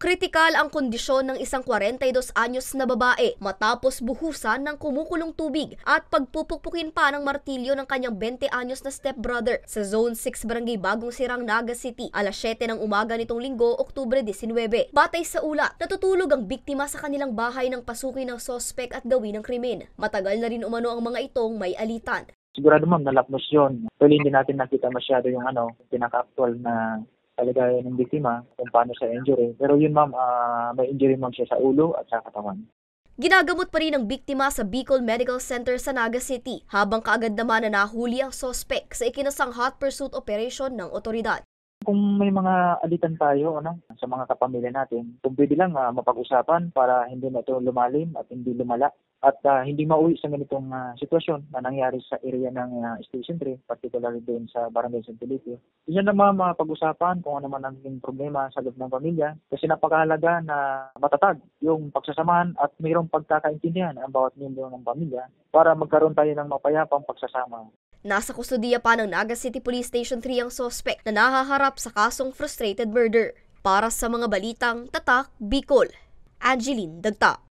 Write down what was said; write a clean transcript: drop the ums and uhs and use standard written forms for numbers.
Kritikal ang kondisyon ng isang 42 anyos na babae matapos buhusan ng kumukulong tubig at pagpupukpukin pa ng martilyo ng kanyang 20 anyos na stepbrother sa Zone 6 Barangay Bagong Sirang, Naga City, alas 7 ng umaga nitong Linggo, Oktubre 19. Batay sa ulat, natutulog ang biktima sa kanilang bahay nang pasukin ng sospek at gawin ng krimen. Matagal na rin umano ang mga itong may alitan. Sigurado ma'am, nalapnos yun. Pero hindi natin nakita masyado yung pinaka-actual na kalagayan ng biktima kung paano sa injury. Pero yun ma'am, may injury ma'am siya sa ulo at sa katawan. Ginagamot pa rin ang biktima sa Bicol Medical Center sa Naga City habang kaagad naman na nahuli ang sospek sa ikinasang hot pursuit operation ng otoridad. Kung may mga alitan tayo sa mga kapamilya natin, kung pwede lang mapag-usapan para hindi na ito lumalim at hindi lumala at hindi mauwi sa ganitong sitwasyon na nangyari sa area ng Station 3, particularly doon sa Barangay San Felipe. Diyan naman mapag-usapan kung ano man ang problema sa loob ng pamilya kasi napakahalaga na matatag yung pagsasamahan at mayroong pagkakaintindihan ang bawat miyembro ng pamilya para magkaroon tayo ng mapayapang pagsasama. Nasa kustudiya pa ng Naga City Police Station 3 ang sospek na nahaharap sa kasong frustrated murder. Para sa mga balitang Tatak, Bicol, Angeline Dagta.